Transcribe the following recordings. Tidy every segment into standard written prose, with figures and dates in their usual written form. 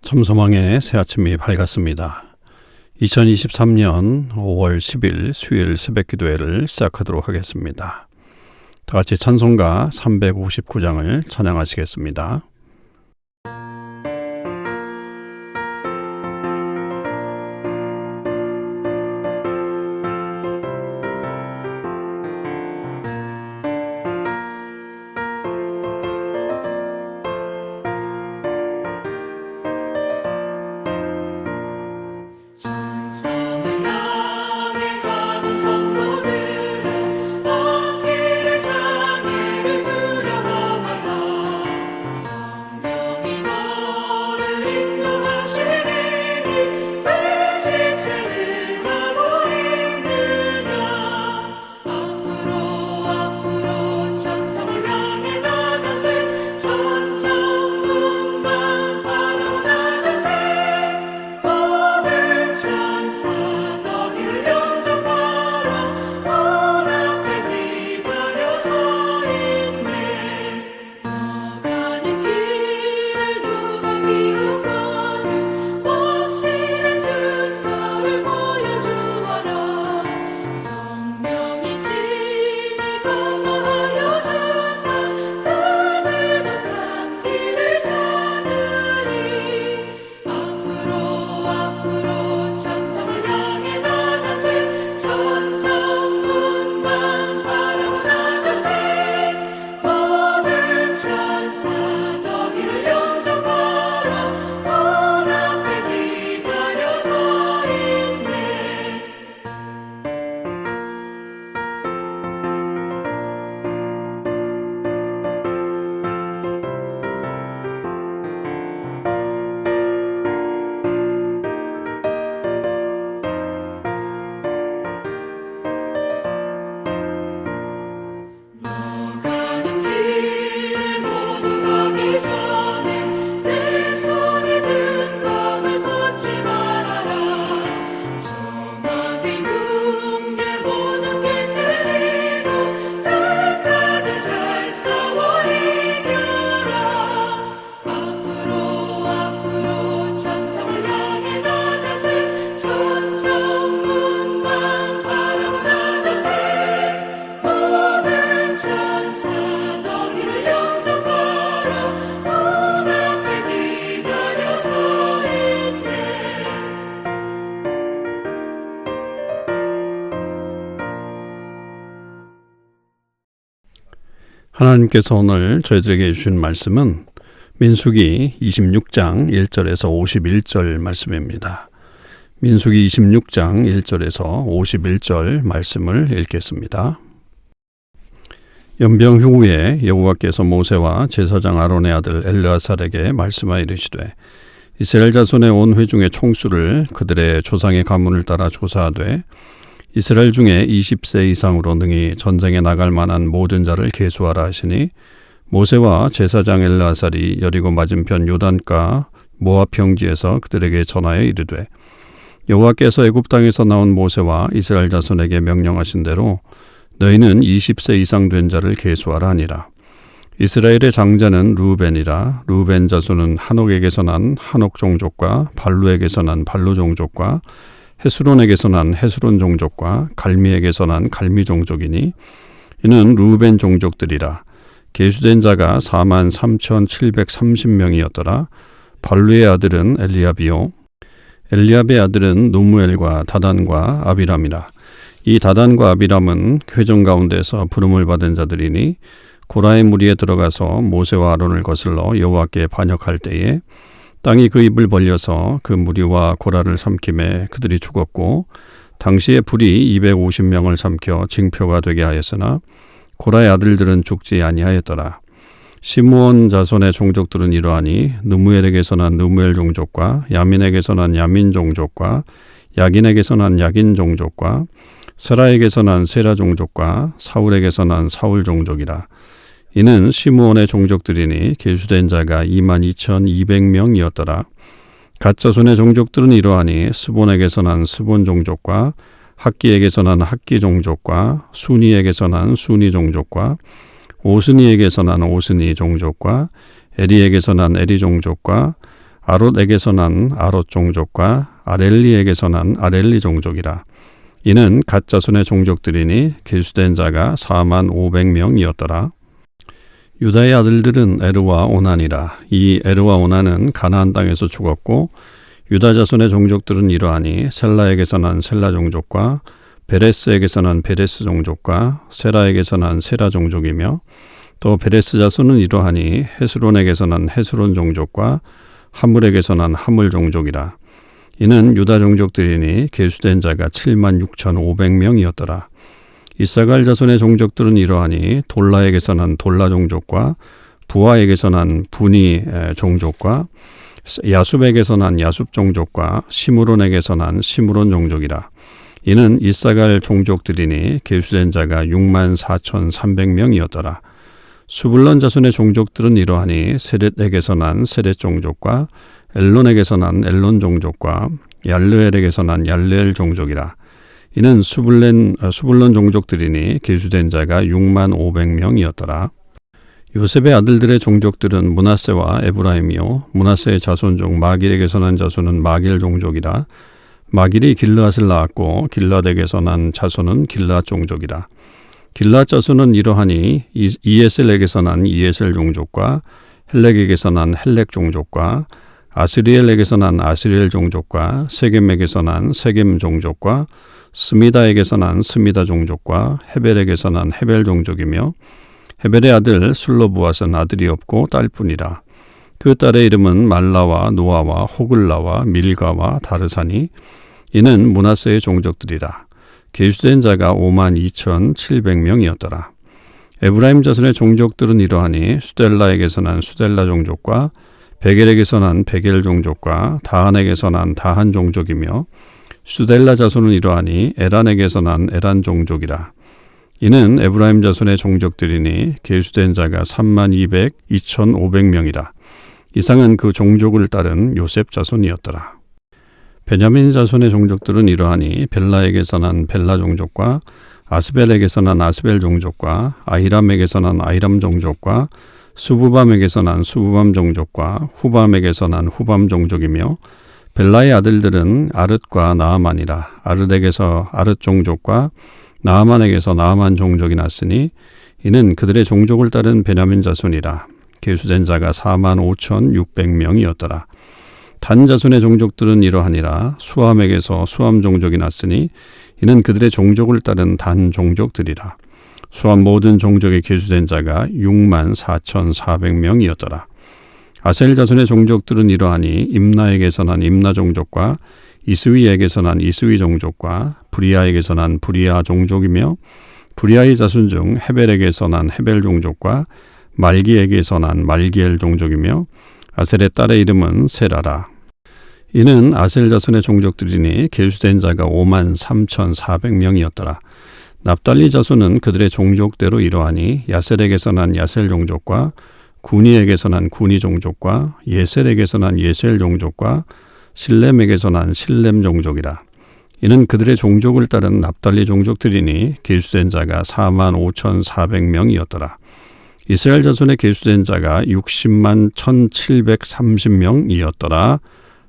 참소망의 새 아침이 밝았습니다. 2023년 5월 10일 수요일 새벽기도회를 시작하도록 하겠습니다. 다 같이 찬송가 359장을 찬양하시겠습니다. 하나님께서 오늘 저희들에게 주신 말씀은 민수기 26장 1절에서 51절 말씀입니다. 민수기 26장 1절에서 51절 말씀을 읽겠습니다. 연병 후에 여호와께서 모세와 제사장 아론의 아들 엘르아살에게 말씀하여 이르시되 이스라엘 자손의 온 회중의 총수를 그들의 조상의 가문을 따라 조사하되 이스라엘 중에 20세 이상으로 능히 전쟁에 나갈 만한 모든 자를 계수하라 하시니 모세와 제사장 엘르아살이 여리고 맞은편 요단가 모압 평지에서 그들에게 전하여 이르되 여호와께서 애굽 땅에서 나온 모세와 이스라엘 자손에게 명령하신 대로 너희는 20세 이상 된 자를 계수하라 하니라. 이스라엘의 장자는 르우벤이라. 르우벤 자손은 한옥에게서 난 한옥 종족과 발루에게서 난 발루 종족과 헤스론에게서 난 헤스론 종족과 갈미에게서 난 갈미 종족이니 이는 르우벤 종족들이라. 계수된 자가 43,730명이었더라. 발루의 아들은 엘리압이요 엘리압의 아들은 누무엘과 다단과 아비람이라. 이 다단과 아비람은 회중 가운데서 부름을 받은 자들이니 고라의 무리에 들어가서 모세와 아론을 거슬러 여호와께 반역할 때에 땅이 그 입을 벌려서 그 무리와 고라를 삼킴에 그들이 죽었고 당시에 불이 250명을 삼켜 징표가 되게 하였으나 고라의 아들들은 죽지 아니하였더라. 시므온 자손의 종족들은 이러하니 느무엘에게서 난 느무엘 종족과 야민에게서 난 야민 종족과 야긴에게서 난 야긴 종족과 세라에게서 난 세라 종족과 사울에게서 난 사울 종족이라. 이는 시므온의 종족들이니 계수된 자가 22,200명이었더라. 갓 자손의 종족들은 이러하니 스본에게서 난 스본 종족과 학기에게서 난 학기 종족과 수니에게서 난 수니 종족과 오스니에게서 난 오스니 종족과 에리에게서 난 에리 종족과 아롯에게서 난 아롯 종족과 아렐리에게서 난 아렐리 종족이라. 이는 갓 자손의 종족들이니 길수된 자가 45,000명이었더라. 유다의 아들들은 에르와 오난이라. 이 에르와 오난은 가나안 땅에서 죽었고 유다 자손의 종족들은 이러하니 셀라에게서 난 셀라 종족과 베레스에게서 난 베레스 종족과 세라에게서 난 세라 종족이며 또 베레스 자손은 이러하니 헤스론에게서 난 헤스론 종족과 하물에게서 난 하물 종족이라. 이는 유다 종족들이니 계수된 자가 76,500명이었더라. 이사갈 자손의 종족들은 이러하니 돌라에게서 난 돌라 종족과 부하에게서 난 부니 종족과 야숲에게서 난 야숲 종족과 시므론에게서 난 시므론 종족이라. 이는 이사갈 종족들이니 계수된 자가 64,300명이었더라. 수불론 자손의 종족들은 이러하니 세렛에게서 난 세렛 종족과 엘론에게서 난 엘론 종족과 얄르엘에게서 난 얄르엘 종족이라. 이는 수불론 종족들이니 계수된 자가 65,000명이었더라. 요셉의 아들들의 종족들은 므낫세와 에브라임이요 므낫세의 자손 중 마길에게서 난 자손은 마길 종족이라. 마길이 길르앗을 낳았고 길르앗에게서 난 자손은 길르앗 종족이라. 길르앗 자손은 이러하니 이에셀에게서 난 이에셀 종족과 헬렉에게서 난 헬렉 종족과 아스리엘에게서 난 아스리엘 종족과 세겜에게서 난 세겜 종족과 스미다에게서 난 스미다 종족과 헤벨에게서 난 헤벨 종족이며 헤벨의 아들 슬로브앗은 아들이 없고 딸뿐이라. 그 딸의 이름은 말라와 노아와 호글라와 밀가와 다르사니 이는 므낫세의 종족들이라. 계수된 자가 52,700명이었더라. 에브라임 자손의 종족들은 이러하니 수델라에게서 난 수델라 종족과 베겔에게서 난 베겔 종족과 다한에게서 난 다한 종족이며 수델라 자손은 이러하니 에란에게서 난 에란 종족이라. 이는 에브라임 자손의 종족들이니 계수된 자가 32,500명이라. 이상은 그 종족을 따른 요셉 자손이었더라. 베냐민 자손의 종족들은 이러하니 벨라에게서 난 벨라 종족과 아스벨에게서 난 아스벨 종족과 아히람에게서 난 아히람 종족과 수부밤에게서 난 수부밤 종족과 후밤에게서 난 후밤 종족이며 벨라의 아들들은 아릇과 나아만이라. 아릇에게서 아릇 종족과 나아만에게서 나아만 종족이 났으니 이는 그들의 종족을 따른 베냐민 자손이라. 계수된 자가 45,600명이었더라. 단 자손의 종족들은 이러하니라. 수함에게서 수함 종족이 났으니 이는 그들의 종족을 따른 단 종족들이라. 수함 모든 종족의 계수된 자가 64,400명이었더라. 아셀 자손의 종족들은 이러하니 임나에게서 난 임나 종족과 이스위에게서 난 이스위 종족과 브리아에게서 난 브리아 종족이며 브리아의 자손 중 헤벨에게서 난 헤벨 종족과 말기에게서 난 말기엘 종족이며 아셀의 딸의 이름은 세라라. 이는 아셀 자손의 종족들이니 계수된 자가 53,400명이었더라. 납달리 자손은 그들의 종족대로 이러하니 야셀에게서 난 야셀 종족과 구니에게서 난 구니 종족과 예셀에게서 난 예셀 종족과 실렘에게서 난 실렘 종족이라. 이는 그들의 종족을 따른 납달리 종족들이니 계수된 자가 45,400명이었더라. 이스라엘 자손의 계수된 자가 601,730명이었더라.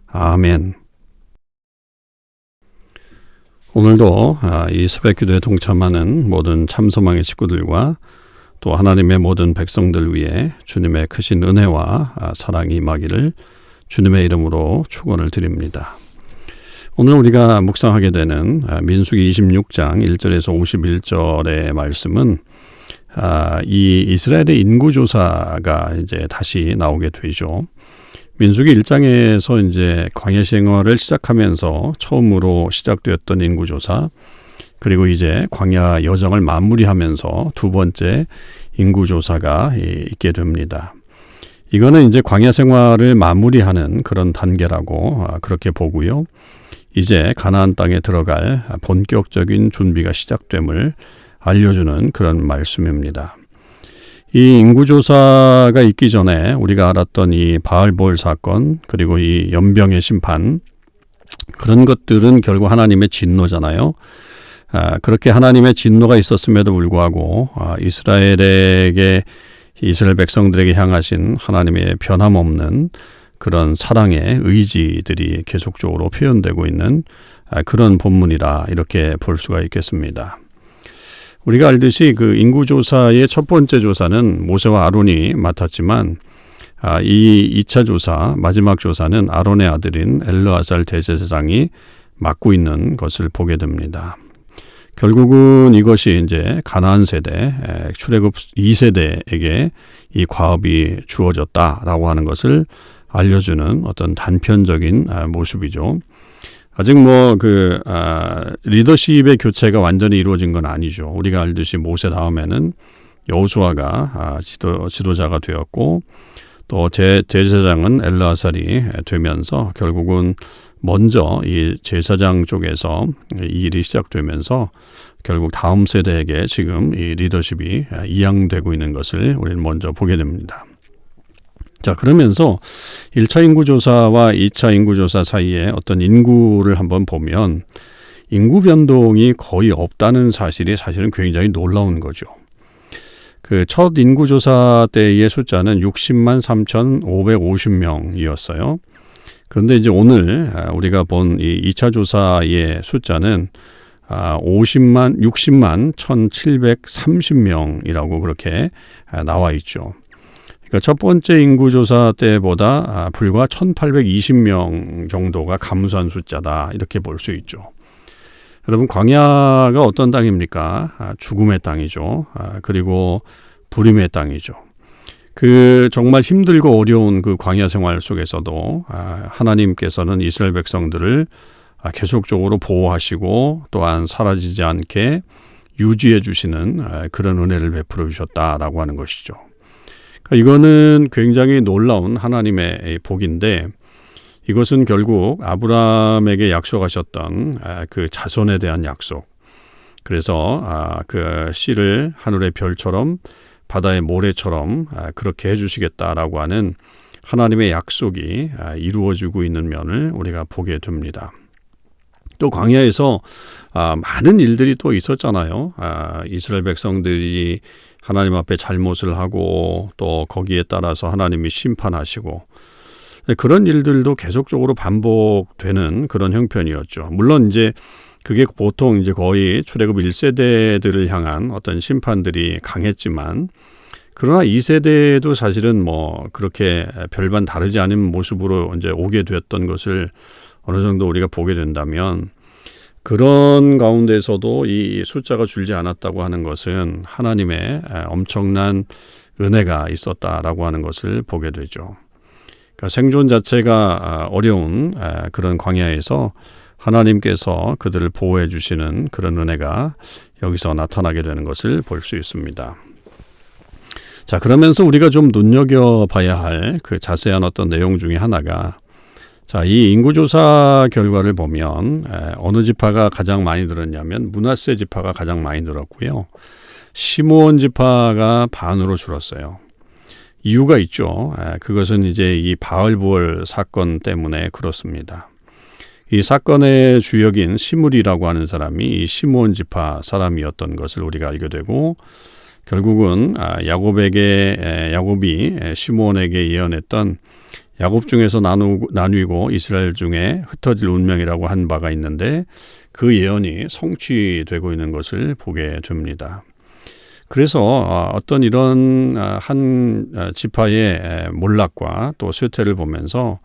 아멘. 오늘도 이 새벽기도에 동참하는 모든 참소망의 식구들과 또 하나님의 모든 백성들 위해 주님의 크신 은혜와 사랑이 임하기를 주님의 이름으로 축원을 드립니다. 오늘 우리가 묵상하게 되는 민수기 26장 1절에서 51절의 말씀은 이 이스라엘의 인구조사가 이제 다시 나오게 되죠. 민수기 1장에서 이제 광야 생활을 시작하면서 처음으로 시작되었던 인구조사, 그리고 이제 광야 여정을 마무리하면서 두 번째 인구조사가 있게 됩니다. 이거는 이제 광야 생활을 마무리하는 그런 단계라고 그렇게 보고요. 이제 가나안 땅에 들어갈 본격적인 준비가 시작됨을 알려주는 그런 말씀입니다. 이 인구조사가 있기 전에 우리가 알았던 이 바알볼 사건, 그리고 이 연병의 심판, 그런 것들은 결국 하나님의 진노잖아요. 그렇게 하나님의 진노가 있었음에도 불구하고 이스라엘 백성들에게 향하신 하나님의 변함없는 그런 사랑의 의지들이 계속적으로 표현되고 있는 그런 본문이라 이렇게 볼 수가 있겠습니다. 우리가 알듯이 그 인구조사의 첫 번째 조사는 모세와 아론이 맡았지만 이 2차 조사, 마지막 조사는 아론의 아들인 엘르아살 대제사장이 맡고 있는 것을 보게 됩니다. 결국은 이것이 이제 가나안 세대, 출애굽 2세대에게 이 과업이 주어졌다라고 하는 것을 알려주는 어떤 단편적인 모습이죠. 아직 리더십의 교체가 완전히 이루어진 건 아니죠. 우리가 알듯이 모세 다음에는 여호수아가 지도자가 되었고 또 제사장은 엘르아살이 되면서 결국은 먼저 이 제사장 쪽에서 이 일이 시작되면서 결국 다음 세대에게 지금 이 리더십이 이양되고 있는 것을 우리는 먼저 보게 됩니다. 자, 그러면서 1차 인구조사와 2차 인구조사 사이에 어떤 인구를 한번 보면 인구 변동이 거의 없다는 사실이 사실은 굉장히 놀라운 거죠. 그 첫 인구조사 때의 숫자는 60만 3,550명이었어요. 그런데 이제 오늘 우리가 본 이 2차 조사의 숫자는 60만 1,730명이라고 그렇게 나와 있죠. 그러니까 첫 번째 인구조사 때보다 불과 1,820명 정도가 감소한 숫자다 이렇게 볼 수 있죠. 여러분 광야가 어떤 땅입니까? 죽음의 땅이죠. 그리고 불임의 땅이죠. 그 정말 힘들고 어려운 그 광야 생활 속에서도 하나님께서는 이스라엘 백성들을 계속적으로 보호하시고 또한 사라지지 않게 유지해 주시는 그런 은혜를 베풀어 주셨다라고 하는 것이죠. 이거는 굉장히 놀라운 하나님의 복인데 이것은 결국 아브라함에게 약속하셨던 그 자손에 대한 약속. 그래서 그 씨를 하늘의 별처럼 바다의 모래처럼 그렇게 해주시겠다라고 하는 하나님의 약속이 이루어지고 있는 면을 우리가 보게 됩니다. 또 광야에서 많은 일들이 또 있었잖아요. 이스라엘 백성들이 하나님 앞에 잘못을 하고 또 거기에 따라서 하나님이 심판하시고 그런 일들도 계속적으로 반복되는 그런 형편이었죠. 물론 이제 그게 보통 이제 거의 출애굽 1세대들을 향한 어떤 심판들이 강했지만 그러나 2세대도 사실은 그렇게 별반 다르지 않은 모습으로 이제 오게 되었던 것을 어느 정도 우리가 보게 된다면 그런 가운데서도 이 숫자가 줄지 않았다고 하는 것은 하나님의 엄청난 은혜가 있었다라고 하는 것을 보게 되죠. 그러니까 생존 자체가 어려운 그런 광야에서 하나님께서 그들을 보호해 주시는 그런 은혜가 여기서 나타나게 되는 것을 볼 수 있습니다. 자, 그러면서 우리가 좀 눈여겨봐야 할 그 자세한 어떤 내용 중에 하나가 자, 이 인구조사 결과를 보면 어느 지파가 가장 많이 늘었냐면 므낫세 지파가 가장 많이 늘었고요. 시므온 지파가 반으로 줄었어요. 이유가 있죠. 그것은 이제 이 바알부얼 사건 때문에 그렇습니다. 이 사건의 주역인 시므리라고 하는 사람이 이 시므온 지파 사람이었던 것을 우리가 알게 되고 결국은 야곱이 시므온에게 예언했던 야곱 중에서 나누고 이스라엘 중에 흩어질 운명이라고 한 바가 있는데 그 예언이 성취되고 있는 것을 보게 됩니다. 그래서 어떤 이런 한 지파의 몰락과 또 쇠퇴를 보면서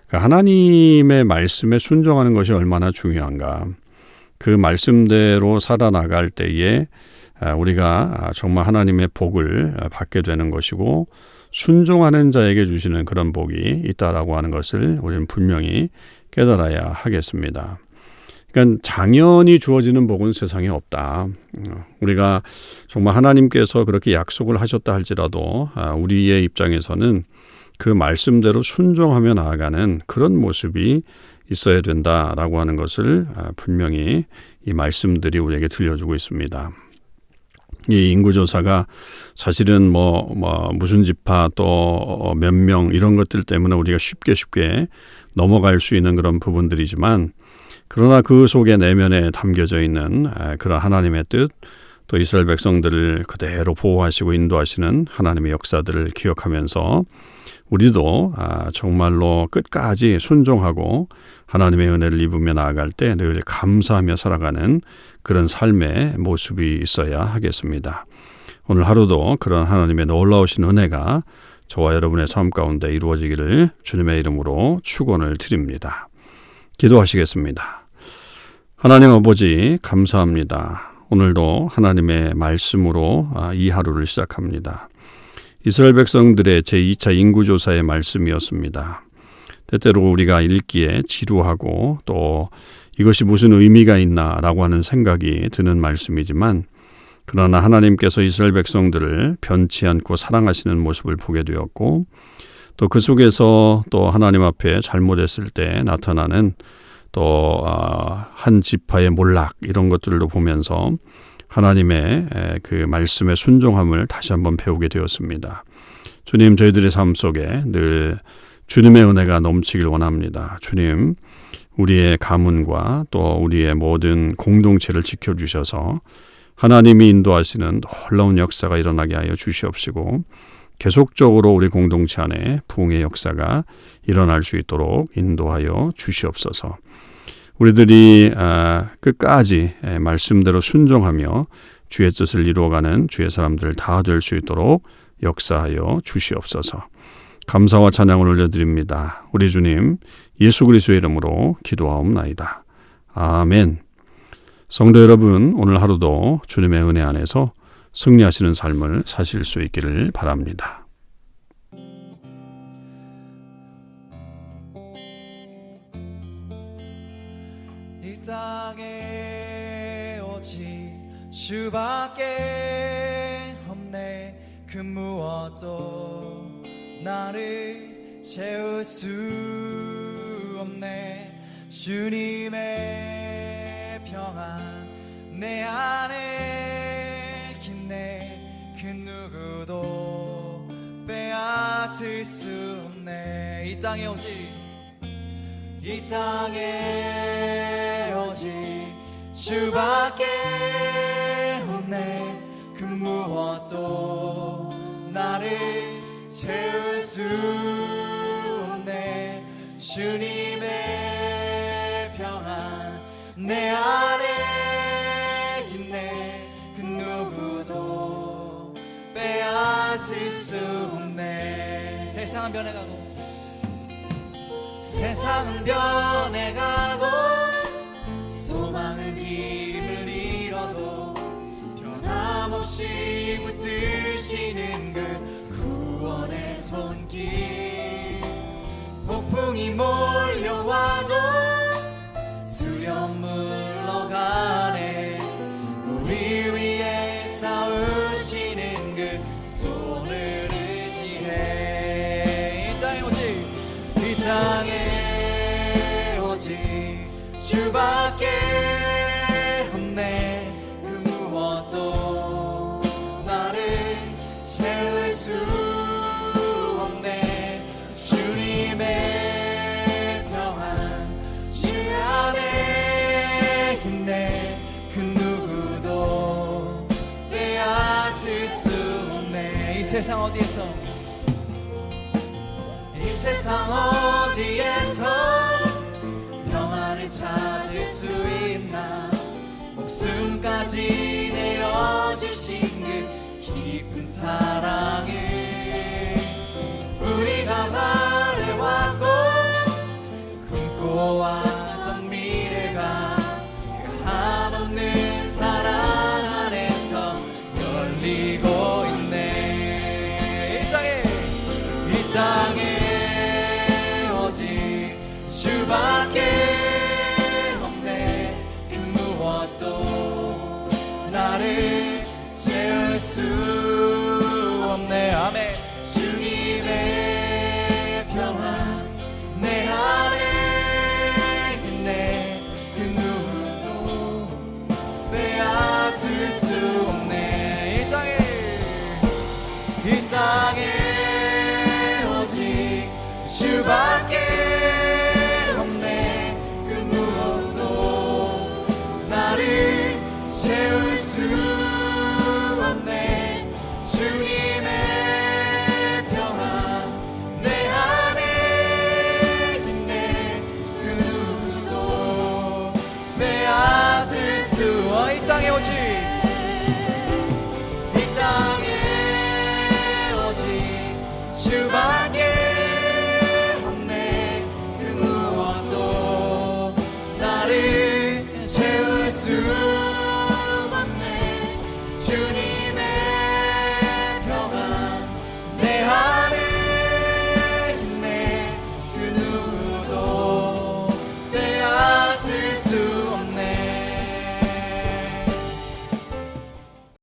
하나님의 말씀에 순종하는 것이 얼마나 중요한가. 그 말씀대로 살아나갈 때에 우리가 정말 하나님의 복을 받게 되는 것이고 순종하는 자에게 주시는 그런 복이 있다라고 하는 것을 우리는 분명히 깨달아야 하겠습니다. 그러니까 당연히 주어지는 복은 세상에 없다. 우리가 정말 하나님께서 그렇게 약속을 하셨다 할지라도 우리의 입장에서는 그 말씀대로 순종하며 나아가는 그런 모습이 있어야 된다라고 하는 것을 분명히 이 말씀들이 우리에게 들려주고 있습니다. 이 인구조사가 사실은 무슨 지파 또 몇 명 이런 것들 때문에 우리가 쉽게 넘어갈 수 있는 그런 부분들이지만 그러나 그 속에 내면에 담겨져 있는 그런 하나님의 뜻 또 이스라엘 백성들을 그대로 보호하시고 인도하시는 하나님의 역사들을 기억하면서 우리도 정말로 끝까지 순종하고 하나님의 은혜를 입으며 나아갈 때 늘 감사하며 살아가는 그런 삶의 모습이 있어야 하겠습니다. 오늘 하루도 그런 하나님의 놀라우신 은혜가 저와 여러분의 삶 가운데 이루어지기를 주님의 이름으로 축원을 드립니다. 기도하시겠습니다. 하나님 아버지 감사합니다. 오늘도 하나님의 말씀으로 이 하루를 시작합니다. 이스라엘 백성들의 제2차 인구조사의 말씀이었습니다. 때때로 우리가 읽기에 지루하고 또 이것이 무슨 의미가 있나라고 하는 생각이 드는 말씀이지만 그러나 하나님께서 이스라엘 백성들을 변치 않고 사랑하시는 모습을 보게 되었고 또 그 속에서 또 하나님 앞에 잘못했을 때 나타나는 또 한 지파의 몰락 이런 것들도 보면서 하나님의 그 말씀의 순종함을 다시 한번 배우게 되었습니다. 주님, 저희들의 삶 속에 늘 주님의 은혜가 넘치길 원합니다. 주님, 우리의 가문과 또 우리의 모든 공동체를 지켜주셔서 하나님이 인도하시는 놀라운 역사가 일어나게 하여 주시옵시고 계속적으로 우리 공동체 안에 부흥의 역사가 일어날 수 있도록 인도하여 주시옵소서. 우리들이 끝까지 말씀대로 순종하며 주의 뜻을 이루어가는 주의 사람들 다 될 수 있도록 역사하여 주시옵소서. 감사와 찬양을 올려드립니다. 우리 주님 예수 그리스도의 이름으로 기도하옵나이다. 아멘. 성도 여러분, 오늘 하루도 주님의 은혜 안에서 승리하시는 삶을 사실 수 있기를 바랍니다. 이 땅에 오직 주밖에 없네. 그 무엇도 나를 채울 수 없네. 주님의 평안 내 안에 있네. 그 누구도 빼앗을 수 없네. 이 땅에 오직 주밖에 없네. 그 무엇도 나를 채울 수 없네. 주님의 평안 내 안에 있네. 그 누구도 빼앗을 수 없네. 세상은 변해가고 소망은 힘을 잃어도 변함없이 붙드시는 그 구원의 손길. 폭풍이 몰려와도 수렴 물러가네. 우리 위에 싸우시는 그 손을 의지해. 이 땅에 오직 주밖에 없네. 그 무엇도 나를 채울 수 없네. 주님의 평안 주 안에 있네. 그 누구도 빼앗을 수 없네. 이 세상 어디에서 평안을 찾을 수 있나. 목숨까지 내어주신 그 깊은 사랑을 우리가 바래왔고 꿈꿔 왔던 미래가 그 한없는 사랑 안에서 열리고 있네. 이 땅에 주밖에 없네. 그 무엇도 나를 채울 수 없네. 아멘. 주님의 평안 내 안에 있네. 그 누구도 빼앗을 수 없네. 이 땅에 오직 주밖에